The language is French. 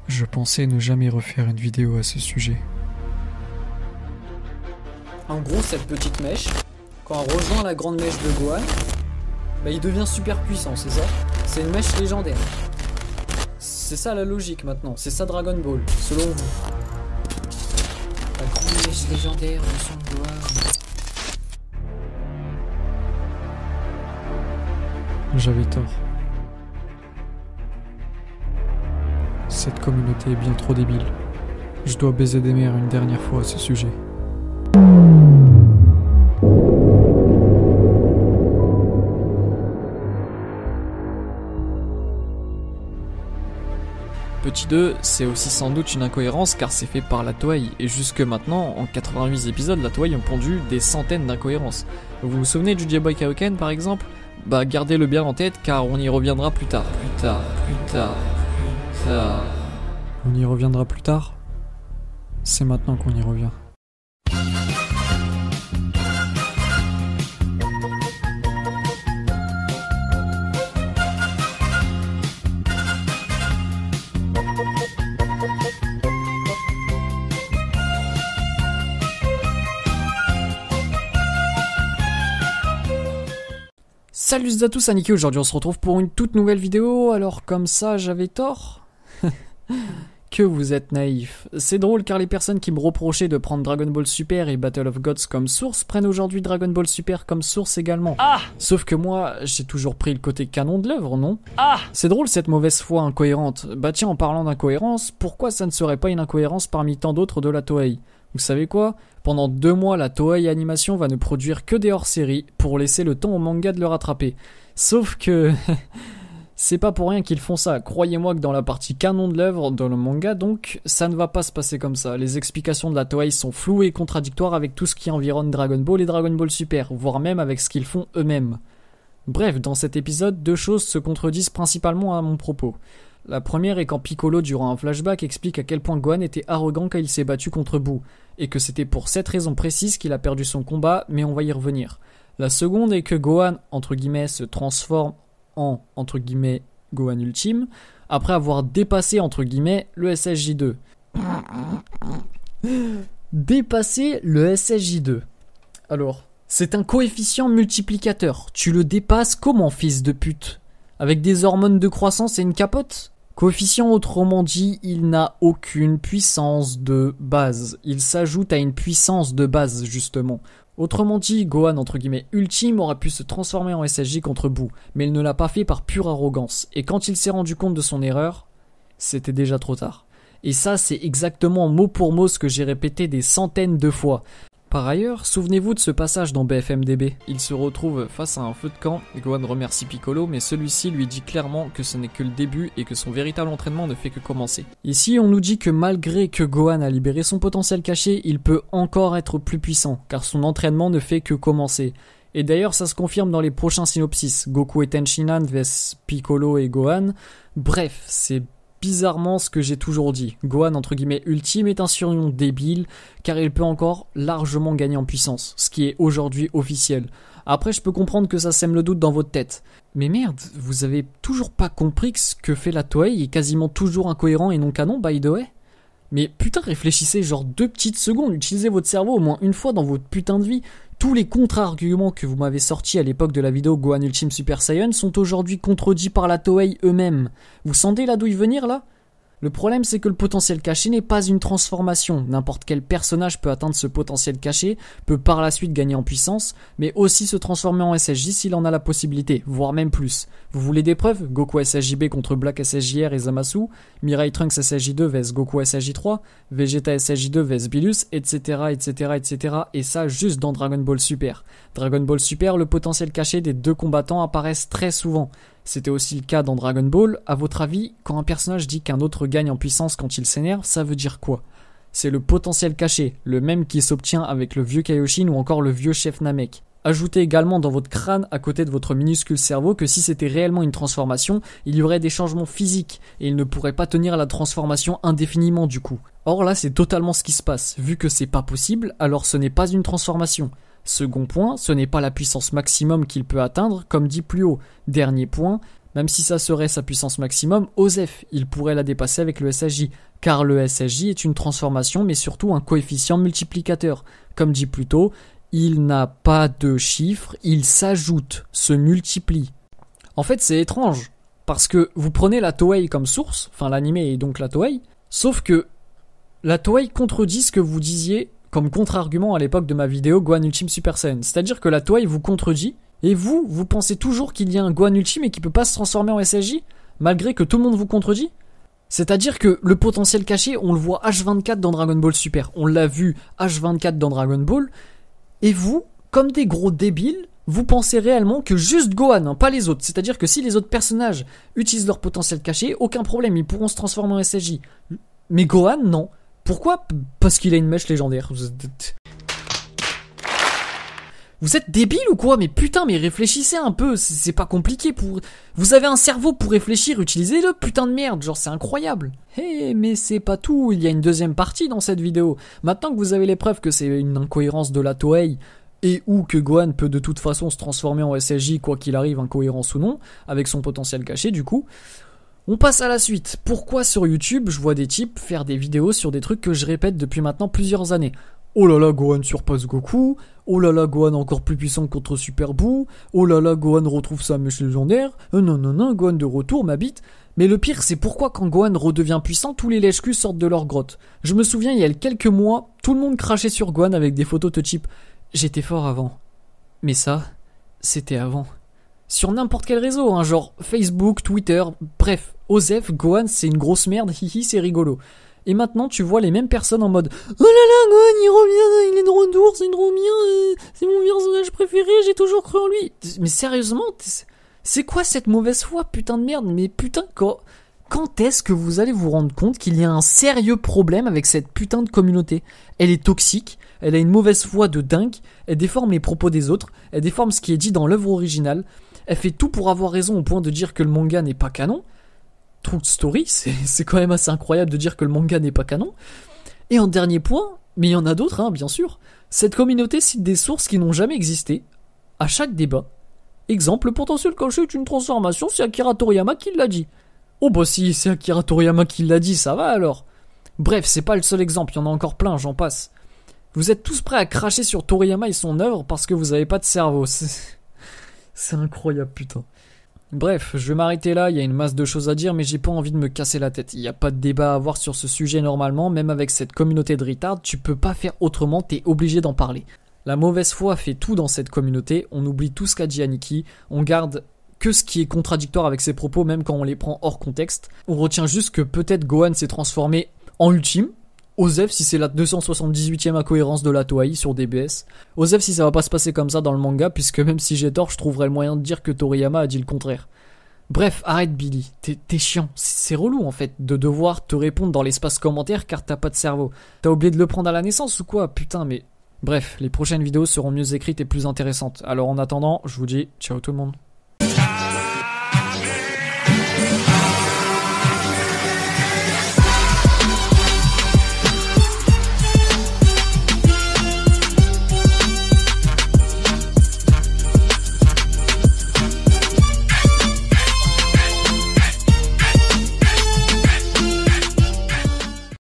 Je pensais ne jamais refaire une vidéo à ce sujet. En gros, cette petite mèche, quand elle rejoint la grande mèche de Gohan, bah il devient super puissant, c'est ça? C'est une mèche légendaire. C'est ça la logique maintenant, c'est ça Dragon Ball, selon vous. La grande mèche légendaire de son Gohan. J'avais tort. Cette communauté est bien trop débile. Je dois baiser des mères une dernière fois à ce sujet. Petit 2, c'est aussi sans doute une incohérence car c'est fait par la Toei, et jusque maintenant, en 88 épisodes, la Toei ont pondu des centaines d'incohérences. Vous vous souvenez du Boy Kaioken par exemple? Bah gardez-le bien en tête car on y reviendra plus tard. On y reviendra plus tard. C'est maintenant qu'on y revient. Salut à tous, c'est Niki, aujourd'hui on se retrouve pour une toute nouvelle vidéo. Alors comme ça j'avais tort? Que vous êtes naïfs. C'est drôle car les personnes qui me reprochaient de prendre Dragon Ball Super et Battle of Gods comme source prennent aujourd'hui Dragon Ball Super comme source également. Sauf que moi, j'ai toujours pris le côté canon de l'œuvre, non? C'est drôle cette mauvaise foi incohérente. Bah tiens, en parlant d'incohérence, pourquoi ça ne serait pas une incohérence parmi tant d'autres de la Toei? Vous savez quoi? Pendant 2 mois, la Toei Animation va ne produire que des hors-séries pour laisser le temps au manga de le rattraper. Sauf que... c'est pas pour rien qu'ils font ça. Croyez-moi que dans la partie canon de l'œuvre, dans le manga donc, ça ne va pas se passer comme ça. Les explications de la Toei sont floues et contradictoires avec tout ce qui environne Dragon Ball et Dragon Ball Super, voire même avec ce qu'ils font eux-mêmes. Bref, dans cet épisode, 2 choses se contredisent principalement à mon propos. La première est quand Piccolo, durant un flashback, explique à quel point Gohan était arrogant quand il s'est battu contre Boo, et que c'était pour cette raison précise qu'il a perdu son combat, mais on va y revenir. La seconde est que Gohan, entre guillemets, se transforme en, entre guillemets, Gohan Ultime, après avoir dépassé, entre guillemets, le SSJ2. Dépasser le SSJ2. Alors, c'est un coefficient multiplicateur. Tu le dépasses comment, fils de pute? Avec des hormones de croissance et une capote? Coefficient, autrement dit, il n'a aucune puissance de base. Il s'ajoute à une puissance de base, justement. Autrement dit, Gohan, entre guillemets, ultime aurait pu se transformer en SSJ contre Boo, mais il ne l'a pas fait par pure arrogance. Et quand il s'est rendu compte de son erreur, c'était déjà trop tard. Et ça, c'est exactement mot pour mot ce que j'ai répété des centaines de fois. Par ailleurs, souvenez-vous de ce passage dans BFMDB. Il se retrouve face à un feu de camp, et Gohan remercie Piccolo, mais celui-ci lui dit clairement que ce n'est que le début et que son véritable entraînement ne fait que commencer. Ici, on nous dit que malgré que Gohan a libéré son potentiel caché, il peut encore être plus puissant, car son entraînement ne fait que commencer. Et d'ailleurs, ça se confirme dans les prochains synopsis. Goku et Tenshinhan vs Piccolo et Gohan. Bref, c'est bizarrement ce que j'ai toujours dit. Gohan, entre guillemets, ultime est un surnom débile, car il peut encore largement gagner en puissance, ce qui est aujourd'hui officiel. Après, je peux comprendre que ça sème le doute dans votre tête. Mais merde, vous avez toujours pas compris que ce que fait la Toei est quasiment toujours incohérent et non canon, by the way? Mais putain, réfléchissez genre 2 petites secondes, utilisez votre cerveau au moins une fois dans votre putain de vie. Tous les contre-arguments que vous m'avez sortis à l'époque de la vidéo Gohan Ultime Super Saiyan sont aujourd'hui contredits par la Toei eux-mêmes. Vous sentez la douille venir là? Le problème c'est que le potentiel caché n'est pas une transformation. N'importe quel personnage peut atteindre ce potentiel caché, peut par la suite gagner en puissance, mais aussi se transformer en SSJ s'il en a la possibilité, voire même plus. Vous voulez des preuves? Goku SSJB contre Black SSJR et Zamasu, Mirai Trunks SSJ2 vs Goku SSJ3, Vegeta SSJ2 vs Bilus, etc. Et ça juste dans Dragon Ball Super. Dragon Ball Super, le potentiel caché des 2 combattants apparaissent très souvent. C'était aussi le cas dans Dragon Ball. À votre avis, quand un personnage dit qu'un autre gagne en puissance quand il s'énerve, ça veut dire quoi? C'est le potentiel caché, le même qui s'obtient avec le vieux Kaioshin ou encore le vieux chef Namek. Ajoutez également dans votre crâne, à côté de votre minuscule cerveau, que si c'était réellement une transformation, il y aurait des changements physiques, et il ne pourrait pas tenir la transformation indéfiniment du coup. Or là, c'est totalement ce qui se passe. Vu que c'est pas possible, alors ce n'est pas une transformation. Second point, ce n'est pas la puissance maximum qu'il peut atteindre, comme dit plus haut. Dernier point, Même si ça serait sa puissance maximum, Osef, il pourrait la dépasser avec le SSJ, car le SSJ est une transformation mais surtout un coefficient multiplicateur. Comme dit plus tôt, il n'a pas de chiffre, il s'ajoute, se multiplie. En fait, c'est étrange, parce que vous prenez la Toei comme source, enfin l'anime et donc la Toei, sauf que la Toei contredit ce que vous disiez comme contre-argument à l'époque de ma vidéo Gohan Ultime Super Saiyan. C'est-à-dire que la Toei vous contredit, et vous pensez toujours qu'il y a un Gohan Ultime et qu'il peut pas se transformer en SSJ, malgré que tout le monde vous contredit. C'est-à-dire que le potentiel caché, on le voit H24 dans Dragon Ball Super, on l'a vu H24 dans Dragon Ball, et vous, comme des gros débiles, vous pensez réellement que juste Gohan, hein, pas les autres. C'est-à-dire que si les autres personnages utilisent leur potentiel caché, aucun problème, ils pourront se transformer en SSJ. Mais Gohan, non. Pourquoi ? Parce qu'il a une mèche légendaire. Vous êtes débile ou quoi ? Mais putain, mais réfléchissez un peu, c'est pas compliqué pour... Vous avez un cerveau pour réfléchir, utilisez-le, putain de merde, genre c'est incroyable. Mais c'est pas tout, il y a une deuxième partie dans cette vidéo. Maintenant que vous avez les preuves que c'est une incohérence de la Toei, et ou que Gohan peut de toute façon se transformer en SSJ quoi qu'il arrive, incohérence ou non, avec son potentiel caché du coup, on passe à la suite. Pourquoi sur YouTube je vois des types faire des vidéos sur des trucs que je répète depuis maintenant plusieurs années ? Oh là là, Gohan surpasse Goku. Oh là là, Gohan encore plus puissant contre Super Buu. Oh là là, Gohan retrouve sa mèche légendaire. Non, Gohan de retour, ma bite. Mais le pire, c'est pourquoi quand Gohan redevient puissant, tous les lèche-culs sortent de leur grotte. Je me souviens, il y a quelques mois, tout le monde crachait sur Gohan avec des photos de type « J'étais fort avant ». Mais ça, c'était avant. Sur n'importe quel réseau, hein, genre Facebook, Twitter, bref. Osef, Gohan, c'est une grosse merde, hihi, c'est rigolo. Et maintenant, tu vois les mêmes personnes en mode « Oh là là, Gohan, il revient, il est de retour, c'est trop bien, c'est mon personnage préféré, j'ai toujours cru en lui. » Mais sérieusement, c'est quoi cette mauvaise foi, putain de merde? Mais putain, quand est-ce que vous allez vous rendre compte qu'il y a un sérieux problème avec cette putain de communauté? Elle est toxique, elle a une mauvaise foi de dingue, elle déforme les propos des autres, elle déforme ce qui est dit dans l'œuvre originale, elle fait tout pour avoir raison au point de dire que le manga n'est pas canon. True story, c'est quand même assez incroyable de dire que le manga n'est pas canon. Et en dernier point, mais il y en a d'autres, hein, bien sûr, cette communauté cite des sources qui n'ont jamais existé à chaque débat. Exemple, le potentiel caché est une transformation, c'est Akira Toriyama qui l'a dit. Oh bah si c'est Akira Toriyama qui l'a dit, ça va alors. Bref, c'est pas le seul exemple, il y en a encore plein, j'en passe. Vous êtes tous prêts à cracher sur Toriyama et son œuvre parce que vous avez pas de cerveau. C'est incroyable, putain. Bref, je vais m'arrêter là, il y a une masse de choses à dire, mais j'ai pas envie de me casser la tête. Il n'y a pas de débat à avoir sur ce sujet normalement, même avec cette communauté de retards, tu peux pas faire autrement, t'es obligé d'en parler. La mauvaise foi fait tout dans cette communauté, on oublie tout ce qu'a dit Aniki, on garde que ce qui est contradictoire avec ses propos, même quand on les prend hors contexte. On retient juste que peut-être Gohan s'est transformé en ultime, Osef si c'est la 278e incohérence de la Toei sur DBS, Osef si ça va pas se passer comme ça dans le manga, puisque même si j'ai tort, je trouverais le moyen de dire que Toriyama a dit le contraire. Bref, arrête Billy, t'es chiant, c'est relou en fait, de devoir te répondre dans l'espace commentaire car t'as pas de cerveau. T'as oublié de le prendre à la naissance ou quoi, putain mais... Bref, les prochaines vidéos seront mieux écrites et plus intéressantes, alors en attendant, je vous dis ciao tout le monde.